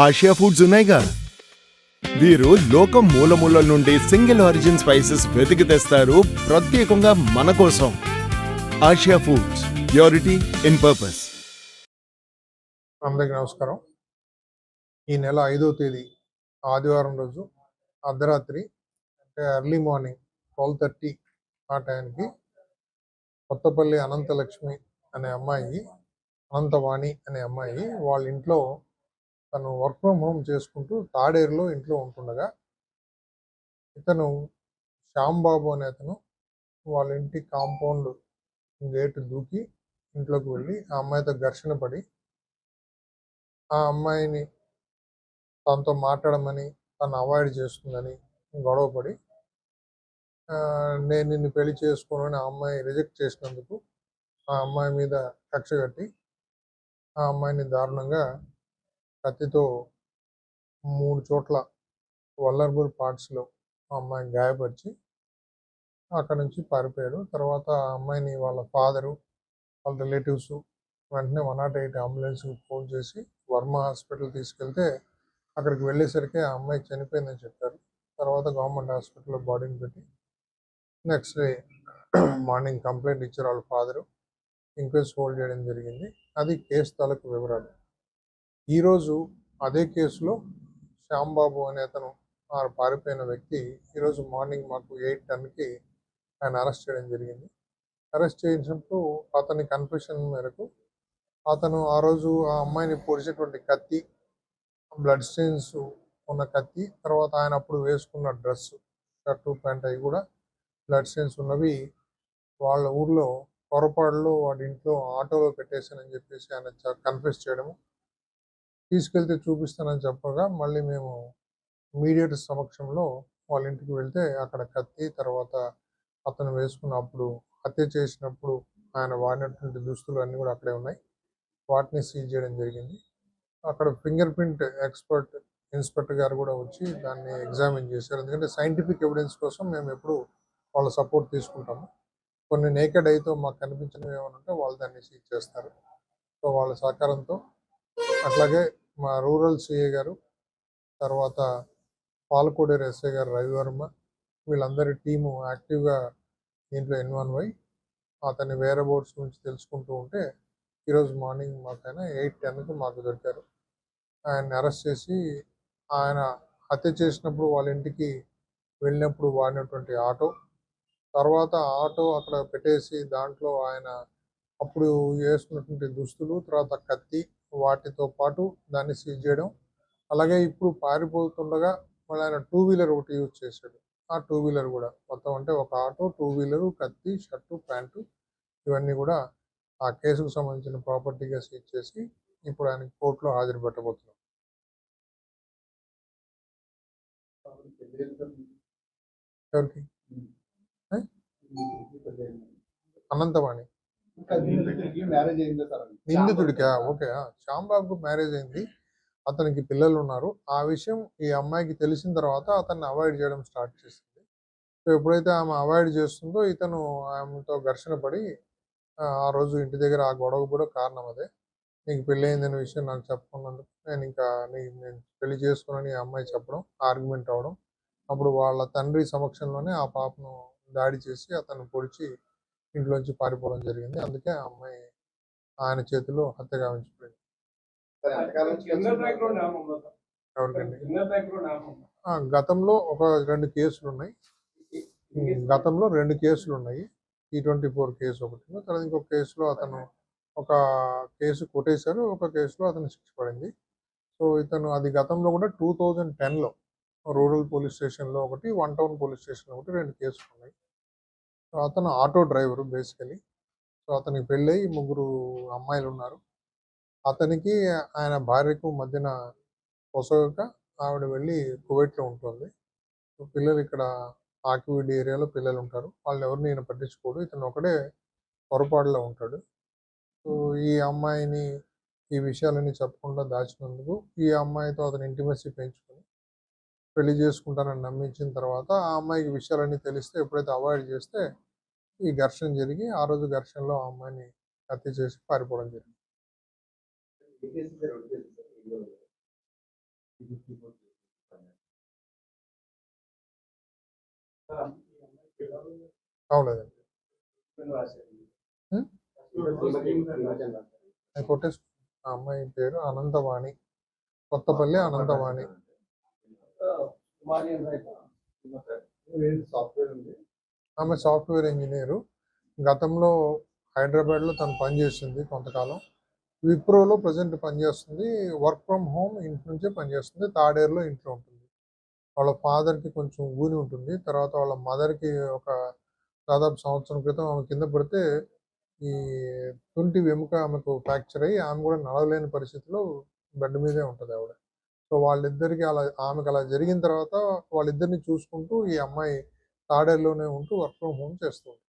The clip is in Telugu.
ఆసియా ఫుడ్స్ ఉన్నాయిగా. వీరు లోకం మూలమూలల నుండి సింగిల్ ఆరిజిన్ స్పైసెస్ వెతికి తెస్తారు ప్రత్యేకంగా మన కోసం. Asia foods, purity in purpose. అందరికీ నమస్కారం. ఈ నెల 5వ తేదీ ఆదివారం రోజు అర్ధరాత్రి అంటే ఎర్లీ మార్నింగ్ 12:30 ఆ టైంకి కొత్తపల్లి అనంతలక్ష్మి అనే అమ్మాయి, అనంతవాణి అనే అమ్మాయి వాళ్ళ ఇంట్లో తను వర్క్ ఫ్రమ్ హోమ్ చేసుకుంటూ తాడేరులో ఇంట్లో ఉంటుండగా ఇతను శ్యాంబాబు అనే అతను వాళ్ళ ఇంటి కాంపౌండ్ గేటు దూకి ఇంట్లోకి వెళ్ళి ఆ అమ్మాయితో ఘర్షణ పడి ఆ అమ్మాయిని తనతో మాట్లాడమని, తను అవాయిడ్ చేస్తుందని గొడవపడి నేను నిన్ను పెళ్లి చేసుకోనని ఆ అమ్మాయి రిజెక్ట్ చేసినందుకు ఆ అమ్మాయి మీద కక్ష కట్టి ఆ అమ్మాయిని దారుణంగా కత్తితో 3 చోట్ల వల్నరబుల్ పార్ట్స్లో ఆ అమ్మాయిని గాయపరిచి అక్కడ నుంచి పారిపోయాడు. తర్వాత ఆ అమ్మాయిని వాళ్ళ ఫాదరు, వాళ్ళ రిలేటివ్స్ వెంటనే 108 అంబులెన్స్కి ఫోన్ చేసి వర్మ హాస్పిటల్ తీసుకెళ్తే అక్కడికి వెళ్ళేసరికి ఆ అమ్మాయి చనిపోయిందని చెప్పారు. తర్వాత గవర్నమెంట్ హాస్పిటల్లో బాడీని పెట్టి నెక్స్ట్ డే మార్నింగ్ కంప్లైంట్ ఇచ్చారు వాళ్ళ ఫాదరు. ఇంక్వెస్ట్ హోల్డ్ చేయడం జరిగింది. అది కేసు తాలూకు వివరాలు. ఈరోజు అదే కేసులో శ్యాంబాబు అనే అతను పారిపోయిన వ్యక్తి ఈరోజు మార్నింగ్ మాకు 8:10కి ఆయన అరెస్ట్ చేయడం జరిగింది. అరెస్ట్ చేయించినప్పుడు అతని కన్ఫెషన్ మేరకు అతను ఆ రోజు ఆ అమ్మాయిని పొడిచినటువంటి కత్తి, బ్లడ్ స్టెయిన్స్ ఉన్న కత్తి, తర్వాత ఆయన అప్పుడు వేసుకున్న డ్రెస్, షర్టు, ప్యాంట్ అవి కూడా బ్లడ్ స్టెయిన్స్ ఉన్నవి వాళ్ళ ఊర్లో పొరపాటులో వాడి ఇంట్లో ఆటోలో పెట్టేశానని చెప్పేసి ఆయన కన్ఫెస్ చేయడము, తీసుకెళ్తే చూపిస్తానని చెప్పగా మళ్ళీ మేము మీడియేటర్ సమక్షంలో వాళ్ళ ఇంటికి వెళ్తే అక్కడ కత్తి, తర్వాత అతను వేసుకున్న అప్పుడు హత్య చేసినప్పుడు ఆయన వాడినటువంటి దుస్తులు అన్నీ కూడా అక్కడే ఉన్నాయి. వాటిని సీజ్ చేయడం జరిగింది. అక్కడ ఫింగర్ ప్రింట్ ఎక్స్పర్ట్ ఇన్స్పెక్టర్ గారు కూడా వచ్చి దాన్ని ఎగ్జామిన్ చేశారు. ఎందుకంటే సైంటిఫిక్ ఎవిడెన్స్ కోసం మేము ఎప్పుడు వాళ్ళ సపోర్ట్ తీసుకుంటాము. కొన్ని నేకెడ్ అయితే మాకు కనిపించినవి ఏమైనా ఉంటే వాళ్ళు దాన్ని సీజ్ చేస్తారు. సో వాళ్ళ సహకారంతో, అట్లాగే మా రూరల్ సిఏ గారు, తర్వాత పాలకోడేరు ఎస్ఐ గారు రవివర్మ, వీళ్ళందరి టీము యాక్టివ్గా దీంట్లో ఇన్వాల్వ్ అయ్యి అతని వేరే బోర్డ్స్ గురించి తెలుసుకుంటూ ఉంటే ఈరోజు మార్నింగ్ మాకు ఆయన 8:10కి మాకు దొరికారు. ఆయన్ని అరెస్ట్ చేసి ఆయన హత్య చేసినప్పుడు వాళ్ళ ఇంటికి వెళ్ళినప్పుడు వాడినటువంటి ఆటో, తర్వాత ఆటో అక్కడ పెట్టేసి దాంట్లో ఆయన అప్పుడు వేసుకున్నటువంటి దుస్తులు, తర్వాత కత్తి, వాటితో పాటు దాన్ని సీజ్ చేయడం, అలాగే ఇప్పుడు పారిపోతుండగా మళ్ళీ ఆయన 2 వీలర్ ఒకటి యూజ్ చేశాడు. ఆ 2 వీలర్ కూడా మొత్తం అంటే ఒక ఆటో, 2 వీలరు, కత్తి, షర్టు, ప్యాంటు ఇవన్నీ కూడా ఆ కేసుకు సంబంధించిన ప్రాపర్టీగా సీజ్ చేసి ఇప్పుడు ఆయన కోర్టులో హాజరు పెట్టబోతున్నాం. ఎవరికి? అనంతవాణి నిందితుడికా? ఓకే. శ్యాంబాబుకు మ్యారేజ్ అయింది, అతనికి పిల్లలు ఉన్నారు. ఆ విషయం ఈ అమ్మాయికి తెలిసిన తర్వాత అతన్ని అవాయిడ్ చేయడం స్టార్ట్ చేసింది. సో ఎప్పుడైతే ఆమె అవాయిడ్ చేస్తుందో ఇతను ఆమెతో ఘర్షణ పడి ఆ రోజు ఇంటి దగ్గర ఆ గొడవ కూడా కారణం అదే. నీకు పెళ్ళి అయిందనే విషయం నాకు చెప్పకున్నందుకు నేను పెళ్లి చేసుకోనని ఆ అమ్మాయి చెప్పడం, ఆర్గ్యుమెంట్ అవ్వడం, అప్పుడు వాళ్ళ తండ్రి సమక్షంలోనే ఆ పాపను దాడి చేసి అతను పొడిచి ఇంట్లోంచి పారిపోవడం జరిగింది. అందుకే ఆ అమ్మాయి ఆయన చేతిలో హత్య గావించిపోయింది. ఎవరికండి? గతంలో ఒక 2 కేసులు ఉన్నాయి. గతంలో 2 కేసులు ఉన్నాయి. T24 కేసు ఒకటి, తర్వాత ఇంకొక కేసులో అతను ఒక కేసు కొట్టేశారు, ఒక కేసులో అతను శిక్ష పడింది. సో ఇతను అది గతంలో కూడా 2010లో రూరల్ పోలీస్ స్టేషన్లో ఒకటి, 1 టౌన్ పోలీస్ స్టేషన్లో ఒకటి 2 కేసులు ఉన్నాయి. సో అతను ఆటో డ్రైవరు బేసికలీ. సో అతనికి పెళ్ళై 3 అమ్మాయిలు ఉన్నారు. అతనికి ఆయన భార్యకు మధ్యన పొసగక ఆవిడ వెళ్ళి కువైట్లో ఉంటుంది. సో పిల్లలు ఇక్కడ ఆకివీడి ఏరియాలో పిల్లలు ఉంటారు. వాళ్ళు ఎవరిని ఈయన పట్టించుకోడు. ఇతను ఒకడే పొరపాటులో ఉంటాడు. సో ఈ అమ్మాయిని ఈ విషయాలన్నీ చెప్పకుండా దాచినందుకు ఈ అమ్మాయితో అతను ఇంటిమసీ పెంచుకొని పెళ్లి చేసుకుంటానని నమ్మించిన తర్వాత ఆ అమ్మాయికి విషయాలన్నీ తెలిస్తే ఎప్పుడైతే అవాయిడ్ చేస్తే ఈ ఘర్షణ జరిగి ఆ రోజు ఘర్షణలో ఆ అమ్మాయిని హత్య చేసి పారిపోవడం జరిగింది. అవలేదండి. ఉం? అది కొట్టేసి ఆ అమ్మాయి పేరు అనంతవాణి, కొత్తపల్లి అనంతవాణి. ఆమె సాఫ్ట్వేర్ ఇంజనీరు. గతంలో హైదరాబాద్లో తను పనిచేసింది కొంతకాలం. విప్రోలో ప్రజెంట్ పనిచేస్తుంది. వర్క్ ఫ్రమ్ హోమ్ ఇంటి నుంచే పనిచేస్తుంది. తాడేరులో ఇంట్లో ఉంటుంది. వాళ్ళ ఫాదర్కి కొంచెం ఊని ఉంటుంది. తర్వాత వాళ్ళ మదర్కి ఒక దాదాపు సంవత్సరం క్రితం ఆమె కింద పడితే ఈ తుంటి వెముక ఆమెకు ఫ్రాక్చర్ అయ్యి ఆమె కూడా నడవలేని పరిస్థితిలో బెడ్ మీదే ఉంటుంది ఆవిడ. సో వాళ్ళిద్దరికి అలా ఆమెకు అలా జరిగిన తర్వాత వాళ్ళిద్దరిని చూసుకుంటూ ఈ అమ్మాయి తాడేరులోనే ఉంటూ వర్క్ ఫ్రమ్ హోమ్ చేస్తుంది.